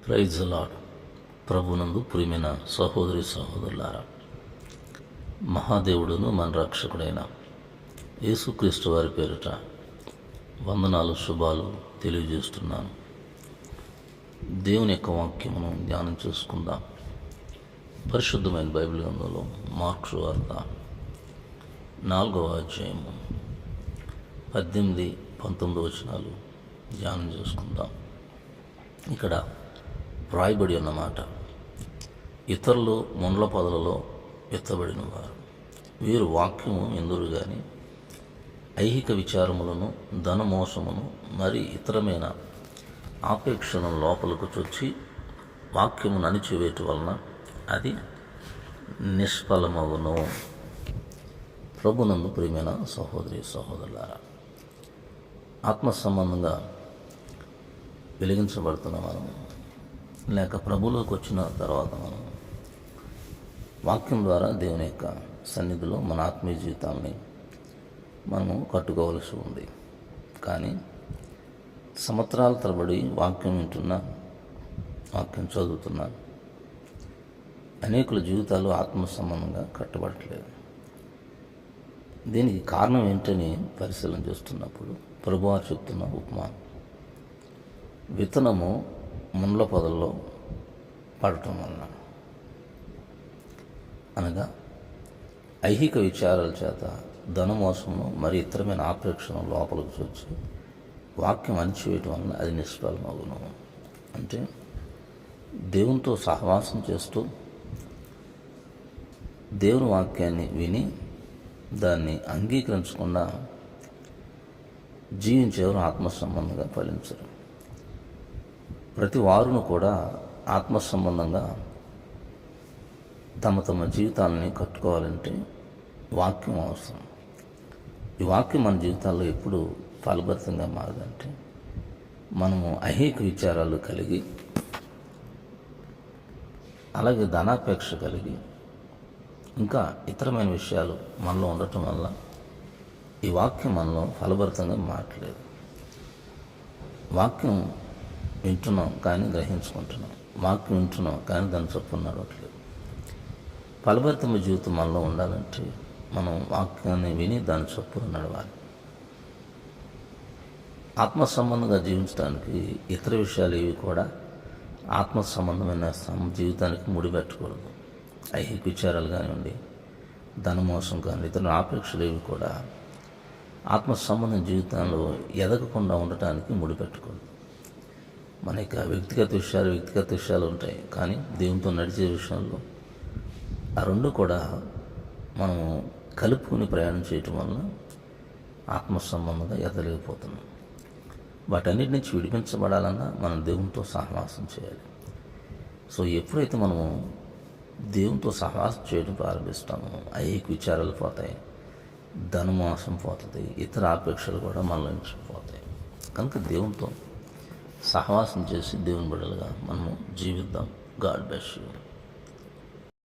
Praise the lord. ప్రభునందు ప్రియమైన సహోదరి సహోదరులారా, మహాదేవుడును మన రక్షకుడైన యేసుక్రీస్తు వారి పేరిట వందనాలు, శుభాలు తెలియజేస్తున్నాను. దేవుని యొక్క వాక్యమును ధ్యానం చేసుకుందాం. పరిశుద్ధమైన బైబిల్ గ్రంథంలో మార్కు సువార్త 4వ అధ్యాయము 18-19 వచనాలు ధ్యానం చేసుకుందాం. ఇక్కడ వ్రాయబడి ఉన్నమాట, ఇతరులు ముండ్ల పొదలలో ఎత్తబడిన వారు, వీరు వాక్యము ఎందురు గాని ఐహిక విచారములను, ధనమోసమును, మరి ఇతరమైన ఆపేక్షను లోపలకు చొచ్చి వాక్యమును అణిచివేయటం వలన అది నిష్ఫలమగును. ప్రభునందు ప్రియమైన సహోదరి సహోదరులారా, ఆత్మ సంబంధంగా వెలిగించబడుతున్న మనం, లేక ప్రభులోకి వచ్చిన తర్వాత మనం వాక్యం ద్వారా దేవుని యొక్క సన్నిధిలో మన ఆత్మీయ జీవితాన్ని మనము కట్టుకోవలసి ఉంది. కానీ సంవత్సరాల తరబడి వాక్యం వింటున్నా, వాక్యం చదువుతున్నా, అనేకుల జీవితాలు ఆత్మ సంబంధంగా కట్టబడట్లేదు. దీనికి కారణం ఏంటని పరిశీలన చేస్తున్నప్పుడు ప్రభువారు చెప్తున్న ఉపమానం, విత్తనము ముండ్ల పొదల్లో పడటం వలన, అనగా ఐహిక విచారాల చేత ధనమోసమును మరి ఇతరమైన ఆపేక్షను లోపలికి చూచి వాక్యం అణిచివేయటం వలన అది నిష్ఫలమగును. అంటే దేవునితో సహవాసం చేస్తూ దేవుని వాక్యాన్ని విని దాన్ని అంగీకరించకుండా జీవించేవారు ఆత్మ సంబంధంగా ఫలించరు. ప్రతి వారును కూడా ఆత్మ సంబంధంగా తమ తమ జీవితాలని కట్టుకోవాలంటే వాక్యం అవసరం. ఈ వాక్యం మన జీవితాల్లో ఎప్పుడు ఫలభరితంగా మారదంటే మనము ఐహిక విచారాలు కలిగి, అలాగే ధనాపేక్ష కలిగి, ఇంకా ఇతరమైన విషయాలు మనలో ఉండటం వల్ల ఈ వాక్యం మనలో ఫలభరితంగా మారట్లేదు. వాక్యం వింటున్నాం కానీ గ్రహించుకుంటున్నాం, వాక్యం వింటున్నాం కానీ దాని చొప్పున నడవట్లేదు. ఫలభరితమైన జీవితం మనలో ఉండాలంటే మనం వాక్యాన్ని విని దాని చొప్పున నడవాలి. ఆత్మ సంబంధంగా జీవించడానికి ఇతర విషయాలు ఏవి కూడా ఆత్మ సంబంధమైన జీవితానికి ముడిపెట్టకూడదు. ఐహిక విచారాలు కానివ్వండి, ధనమోసం కానీ, ఇతర ఆపేక్షలు ఏవి కూడా ఆత్మ సంబంధం జీవితంలో ఎదగకుండా ఉండటానికి ముడిపెట్టకూడదు. మన యొక్క వ్యక్తిగత విషయాలు ఉంటాయి, కానీ దేవునితో నడిచే విషయంలో ఆ రెండు కూడా మనము కలుపుకుని ప్రయాణం చేయటం వలన ఆత్మ సంబంధంగా ఎదగలేకపోతున్నాం. వాటన్నిటి నుంచి విడిపించబడాలన్నా మనం దేవునితో సహవాసం చేయాలి. సో ఎప్పుడైతే మనము దేవునితో సహవాసం చేయడం ప్రారంభిస్తామో ఐహిక విచారాలు పోతాయి, ధనమోసం పోతుంది, ఇతర ఆపేక్షలు కూడా మనలో నుంచి పోతాయి. కనుక దేవునితో సహవాసం చేసి దేవుని బిడ్డలుగా మనము జీవిద్దాం. God bless you.